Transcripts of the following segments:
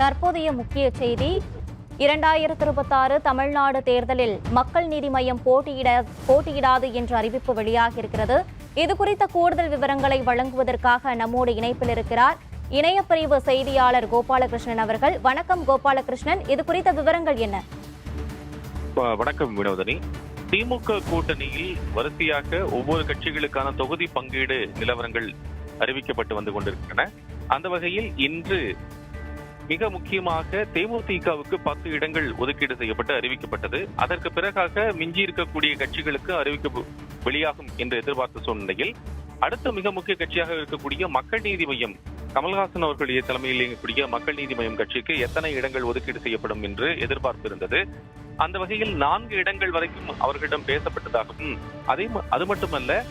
தற்போதைய முக்கிய செய்தி 2026 தமிழ்நாடு தேர்தலில் மக்கள் நீதி மய்யம் போட்டியிடாது என்ற அறிவிப்பு வெளியாகியிருக்கிறது. இது குறித்த கூடுதல் விவரங்களை வழங்குவதற்காக நம்மோடு இணைப்பில் இருக்கிறார் இணையப்பிரிவு செய்தியாளர் கோபாலகிருஷ்ணன் அவர்கள். வணக்கம் கோபாலகிருஷ்ணன், இது குறித்த விவரங்கள் என்ன? வணக்கம் வினோதனி. திமுக கூட்டணியில் வரிசையாக ஒவ்வொரு கட்சிகளுக்கான தொகுதி பங்கீடு நிலவரங்கள் அறிவிக்கப்பட்டு வந்து கொண்டிருக்கின்றன. அந்த வகையில் இன்று மிக முக்கியமாக தேமுதிகவுக்கு 10 இடங்கள் ஒதுக்கீடு செய்யப்பட்டு அறிவிக்கப்பட்டது. அதற்கு பிறகாக மிஞ்சி இருக்கக்கூடிய கட்சிகளுக்கு அறிவிக்க வெளியாகும் என்று எதிர்பார்த்த சூழ்நிலையில் அடுத்த மிக முக்கிய கட்சியாக இருக்கக்கூடிய மக்கள் நீதி மய்யம், கமல்ஹாசன் அவர்களுடைய தலைமையில் இயங்கக்கூடிய மக்கள் நீதி மய்யம் கட்சிக்கு எத்தனை இடங்கள் ஒதுக்கீடு செய்யப்படும் என்று எதிர்பார்ப்பு இருந்தது. அந்த வகையில் 4 இடங்கள் வரைக்கும் அவர்களிடம் பேசப்பட்டதாகவும், அது மட்டுமல்ல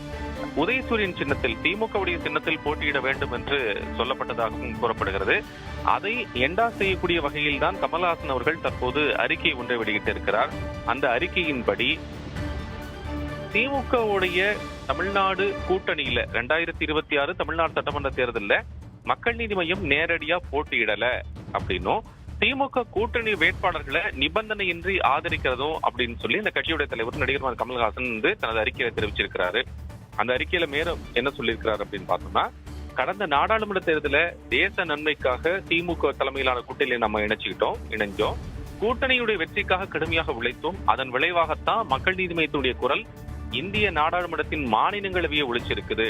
உதயசூரியன் சின்னத்தில், திமுகவுடைய சின்னத்தில் போட்டியிட வேண்டும் என்று சொல்லப்பட்டதாகவும் கூறப்படுகிறது. அதை என்டாஸ் செய்யக்கூடிய வகையில் தான் கமல்ஹாசன் அவர்கள் தற்போது அறிக்கை ஒன்றை வெளியிட்டிருக்கிறார். அந்த அறிக்கையின்படி திமுகவுடைய தமிழ்நாடு கூட்டணியில 2026 தமிழ்நாடு சட்டமன்ற தேர்தலில் மக்கள் நீதி மய்யம் நேரடியா போட்டியிடல அப்படின்னும், திமுக கூட்டணி வேட்பாளர்களை நிபந்தனையின்றி ஆதரிக்கிறதும் அப்படின்னு சொல்லி இந்த கட்சியுடைய தலைவர் நடிகர் கமல்ஹாசன் தனது அறிக்கையில தெரிவிச்சிருக்கிறாரு. அந்த அறிக்கையில மேலும் என்ன சொல்லியிருக்கிறார் அப்படின்னு பார்த்தோம்னா, கடந்த நாடாளுமன்ற தேர்தலில் தேச நன்மைக்காக திமுக தலைமையிலான கூட்டணியை நம்ம இணைஞ்சோம். கூட்டணியுடைய வெற்றிக்காக கடுமையாக உழைத்தோம். அதன் விளைவாகத்தான் மக்கள் நீதி மய்யத்தினுடைய குரல் இந்திய நாடாளுமன்றத்தின் மாநிலங்களவையை ஒழிச்சிருக்குது.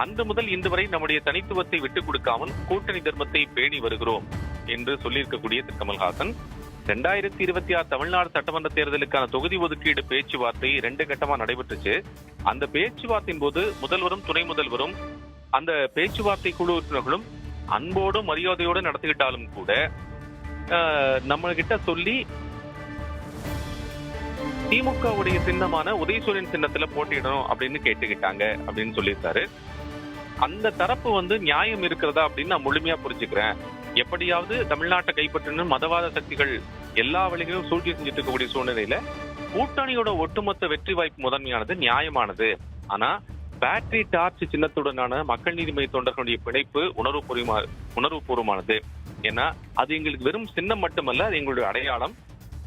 அன்று முதல் இன்று வரை நம்முடைய தனித்துவத்தை விட்டுக் கொடுக்காமல் கூட்டணி தர்மத்தை பேணி வருகிறோம் என்று சொல்லியிருக்கக்கூடிய திரு கமல்ஹாசன் 2026 தமிழ்நாடு சட்டமன்ற தேர்தலுக்கான தொகுதி ஒதுக்கீடு பேச்சுவார்த்தை 2 கட்டமா நடைபெற்றுச்சு. அந்த பேச்சுவார்த்தையின் போது முதல்வரும் துணை முதல்வரும் அந்த பேச்சுவார்த்தை குழு உறுப்பினர்களும் அன்போடும் மரியாதையோடு நடத்திக்கிட்டாலும் கூட நம்ம கிட்ட சொல்லி திமுகவுடைய சின்னமான உதயசூரியன் சின்னத்துல போட்டியிடணும் அப்படின்னு கேட்டுக்கிட்டாங்க அப்படின்னு சொல்லியிருக்காரு. அந்த தரப்பு நியாயம் இருக்கிறதா அப்படின்னு நான் முழுமையா புரிஞ்சுக்கிறேன். எப்படியாவது தமிழ்நாட்டை கைப்பற்றணும் மதவாத சக்திகள் எல்லா வழிகளிலும் சூழ்ச்சி செஞ்சுட்டு இருக்கக்கூடிய சூழ்நிலையில கூட்டணியோட ஒட்டுமொத்த வெற்றி வாய்ப்பு முதன்மையானது, நியாயமானது. ஆனா பேட்டரி டார்ச் சின்னத்துடனான மக்கள் நீதி மய்ய தொண்டர்களுடைய பிணைப்பு உணர்வுபூர்வமானது. ஏன்னா அது எங்களுக்கு வெறும் சின்னம் மட்டுமல்ல, அது எங்களுடைய அடையாளம்.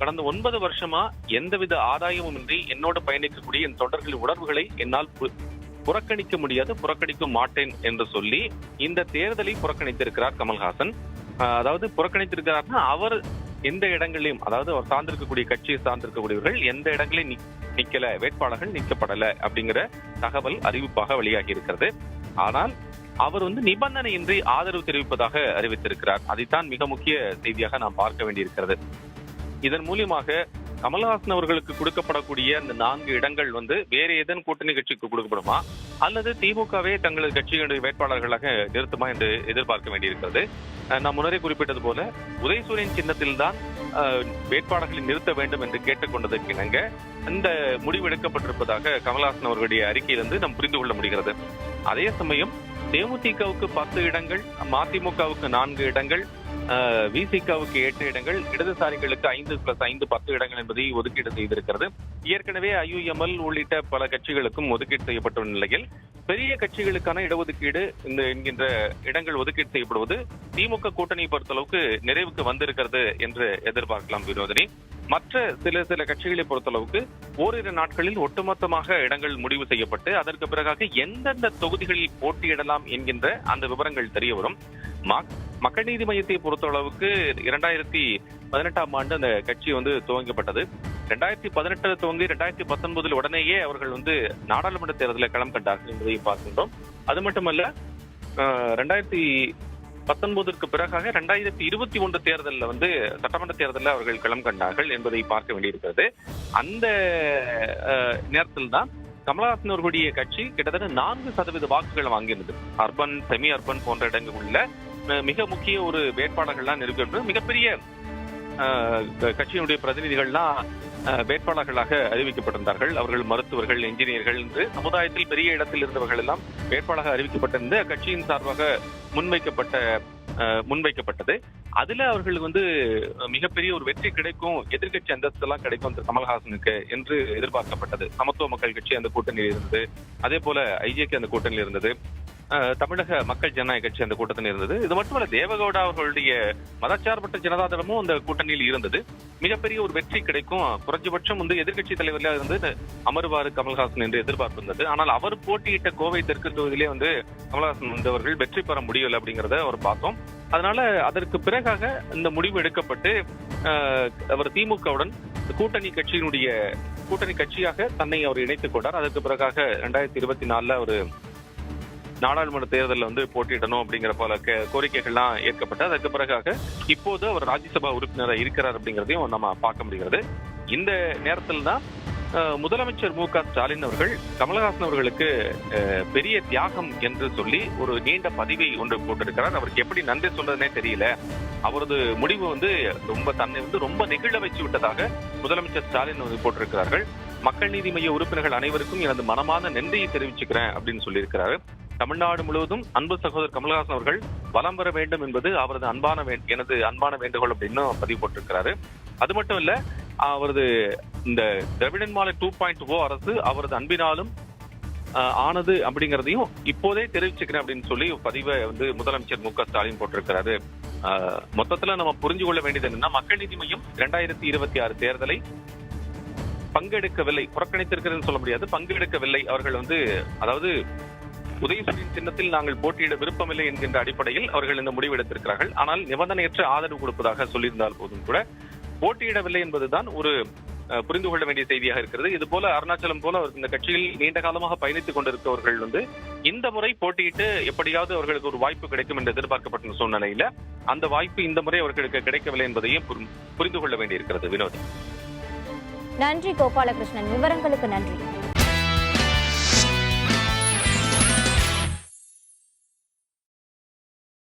கடந்த 9 வருஷமா எந்தவித ஆதாயமும் இன்றி என்னோட பயணிக்கக்கூடிய என் தொண்டர்களின் உணர்வுகளை என்னால் புறக்கணிக்க முடியாது, புறக்கணிக்க மாட்டேன் என்று சொல்லி இந்த தேர்தலை புறக்கணித்திருக்கிறார் கமல்ஹாசன். அதாவது புறக்கணித்திருக்கிறார்னா அவர் எந்த இடங்களையும், அதாவது அவர் சார்ந்திருக்கக்கூடிய கட்சியை சார்ந்திருக்கக்கூடியவர்கள் எந்த இடங்களையும் நிக்கல, வேட்பாளர்கள் நிற்கப்படல அப்படிங்கிற தகவல் அறிவிப்பாக வெளியாகி இருக்கிறது. ஆனால் அவர் நிபந்தனையின்றி ஆதரவு தெரிவிப்பதாக அறிவித்திருக்கிறார். அதைத்தான் மிக முக்கிய செய்தியாக நாம் பார்க்க வேண்டியிருக்கிறது. இதன் மூலியமாக கமல்ஹாசன் அவர்களுக்கு கொடுக்கப்படக்கூடிய அந்த 4 இடங்கள் வேற ஏதேனும் கூட்டணி கட்சிக்கு கொடுக்கப்படுமா அல்லது திமுகவே தங்களது கட்சிகளுடைய வேட்பாளர்களாக நிறுத்துமா என்று எதிர்பார்க்க வேண்டியிருக்கிறது. நான் முன்னரே குறிப்பிட்டது போல உதயசூரியன் சின்னத்தில் தான் வேட்பாளர்களை நிறுத்த வேண்டும் என்று கேட்டுக்கொண்டதற்கு இணங்க இந்த முடிவு எடுக்கப்பட்டிருப்பதாக கமல்ஹாசன் அவர்களுடைய அறிக்கையிலிருந்து நாம் புரிந்து கொள்ள முடிகிறது. அதே சமயம் தேமுதிகவுக்கு 10 இடங்கள், மதிமுகவுக்கு 4 இடங்கள், விசிகவுக்கு 8 இடங்கள், இடதுசாரிகளுக்கு 5+5 10 இடங்கள் என்பதை ஒதுக்கீடு செய்திருக்கிறது. ஏற்கனவே IUML உள்ளிட்ட பல கட்சிகளுக்கும் ஒதுக்கீடு செய்யப்பட்ட நிலையில் பெரிய கட்சிகளுக்கான இடஒதுக்கீடு என்கின்ற இடங்கள் ஒதுக்கீடு செய்யப்படுவது திமுக கூட்டணியை பொறுத்தளவுக்கு நிறைவுக்கு வந்திருக்கிறது என்று எதிர்பார்க்கலாம் வினோதினி. மற்ற சில கட்சிகளை பொறுத்தளவுக்கு ஓரிரு நாட்களில் ஒட்டுமொத்தமாக இடங்கள் முடிவு செய்யப்பட்டு அதற்கு பிறகாக எந்தெந்த தொகுதிகளில் போட்டியிடலாம் என்கின்ற அந்த விவரங்கள் தெரிய வரும். மக்கள் நீதி மய்யத்தை பொறுத்தளவுக்கு 2018ஆம் ஆண்டு அந்த கட்சி துவங்கப்பட்டது. 2018 துவங்கி 2019 உடனேயே அவர்கள் நாடாளுமன்ற தேர்தலில் களம் கண்டார்கள் என்பதை பார்க்கின்றோம். அது மட்டுமல்ல, 2019ற்கு பிறகாக 2021 தேர்தலில் சட்டமன்ற தேர்தலில் அவர்கள் களம் கண்டார்கள் என்பதை பார்க்க வேண்டியிருக்கிறது. அந்த நேரத்தில் தான் கமல்ஹாசன் அவர்களுடைய கட்சி கிட்டத்தட்ட 4% வாக்குகள் வாங்கியிருந்தது. அர்பன், செமி அர்பன் போன்ற இடங்களில் மிக முக்கிய ஒரு வேட்பாளர்கள்லாம் நிறுவப்பட்டு மிகப்பெரிய கட்சியினுடைய பிரதிநிதிகள்லாம் வேட்பாளர்களாக அறிவிக்கப்பட்டிருந்தார்கள். அவர்கள் மருத்துவர்கள், என்ஜினியர்கள் என்று சமுதாயத்தில் பெரிய இடத்தில் இருந்தவர்கள் எல்லாம் வேட்பாளராக அறிவிக்கப்பட்டிருந்த கட்சியின் சார்பாக முன்வைக்கப்பட்டது. அதுல அவர்களுக்கு மிகப்பெரிய ஒரு வெற்றி கிடைக்கும், எதிர்கட்சி அந்தஸ்து எல்லாம் கிடைக்கும் கமல்ஹாசனுக்கு என்று எதிர்பார்க்கப்பட்டது. சமத்துவ மக்கள் கட்சி அந்த கூட்டணியில் இருந்தது, அதே போல IJK அந்த கூட்டணியில் இருந்தது. தமிழக மக்கள் ஜனநாயக கட்சி அந்த கூட்டத்தில் இருந்தது. இது மட்டுமல்ல, தேவகவுடா அவர்களுடைய மதச்சார்பற்ற ஜனதாதளமும் அந்த கூட்டணியில் இருந்தது. மிகப்பெரிய ஒரு வெற்றி கிடைக்கும், குறைஞ்சபட்சம் வந்து எதிர்க்கட்சி தலைவர்களாக இருந்து அமர்வாறு கமல்ஹாசன் என்று எதிர்பார்ப்பு இருந்தது. ஆனால் அவர் போட்டியிட்ட கோவை தெற்கு தொகுதியிலே வந்து கமல்ஹாசன் வந்தவர்கள் வெற்றி பெற முடியவில்லை அப்படிங்கிறத அவர் பார்த்தோம். அதனால அதற்கு பிறகாக இந்த முடிவு எடுக்கப்பட்டு அவர் திமுகவுடன் கூட்டணி கட்சியாக தன்னை அவர் இணைத்துக் கொண்டார். அதற்கு பிறகாக 2024 ஒரு நாடாளுமன்ற தேர்தலில் வந்து போட்டியிடணும் அப்படிங்கிற பல கோரிக்கைகள்லாம் ஏற்கப்பட்டு அதற்கு பிறகாக இப்போது அவர் ராஜ்யசபா உறுப்பினராக இருக்கிறார் அப்படிங்கிறதையும் நம்ம பார்க்க முடிகிறது. இந்த நேரத்தில் தான் முதலமைச்சர் மு.க. ஸ்டாலின் அவர்கள் கமலஹாசன் அவர்களுக்கு பெரிய தியாகம் என்று சொல்லி ஒரு நீண்ட பதிவை ஒன்று போட்டிருக்கிறார். அவருக்கு எப்படி நன்றி சொல்றதுனே தெரியல. அவரது முடிவு வந்து தன்னை வந்து ரொம்ப நெகிழ வச்சு விட்டதாக முதலமைச்சர் ஸ்டாலின் வந்து போட்டிருக்கிறார்கள். மக்கள் நீதி மைய உறுப்பினர்கள் அனைவருக்கும் எனது மனமான நன்றியை தெரிவிச்சுக்கிறேன் அப்படின்னு சொல்லியிருக்கிறாரு. தமிழ்நாடு முழுவதும் அன்பு சகோதரர் கமலஹாசன் அவர்கள் வலம் வர வேண்டும் என்பது அவரது எனது அன்பான வேண்டுகோள் அப்படின்னு பதிவு போட்டிருக்கிறாரு. அது மட்டும் இல்ல, அவரது இந்த திராவிடன் மாலை 2.0 அரசு அவரது அன்பினாலும் ஆனது அப்படிங்கிறதையும் இப்போதே தெரிவிச்சுக்கிறேன் அப்படின்னு சொல்லி பதிவை வந்து முதலமைச்சர் மு.க. ஸ்டாலின் போட்டிருக்கிறாரு. மொத்தத்துல நம்ம புரிஞ்சு கொள்ள வேண்டியது என்னன்னா, மக்கள் நீதி மையம் 2026 தேர்தலை பங்கெடுக்கவில்லை, புறக்கணித்திருக்கிறதுன்னு சொல்ல முடியாது, பங்கெடுக்கவில்லை. அவர்கள் வந்து அதாவது உதயசூரியன் சின்னத்தில் நாங்கள் போட்டியிட விருப்பமில்லை என்கின்ற அடிப்படையில் அவர்கள் இந்த முடிவு எடுத்திருக்கிறார்கள். ஆனால் நிபந்தனையற்ற ஆதரவு கொடுப்பதாக சொல்லியிருந்தால் போதும் கூட போட்டியிடவில்லை என்பதுதான் ஒரு புரிந்து கொள்ள வேண்டிய செய்தியாக இருக்கிறது. இது போல அருணாச்சலம் போல இந்த கட்சியில் நீண்ட காலமாக பயணித்துக் கொண்டிருப்பவர்கள் வந்து இந்த முறை போட்டியிட்டு எப்படியாவது அவர்களுக்கு ஒரு வாய்ப்பு கிடைக்கும் என்று எதிர்பார்க்கப்பட்ட சூழ்நிலையில அந்த வாய்ப்பு இந்த முறை அவர்களுக்கு கிடைக்கவில்லை என்பதையும் புரிந்து கொள்ள வேண்டியிருக்கிறது. வினோத், நன்றி கோபாலகிருஷ்ணன், விவரங்களுக்கு நன்றி.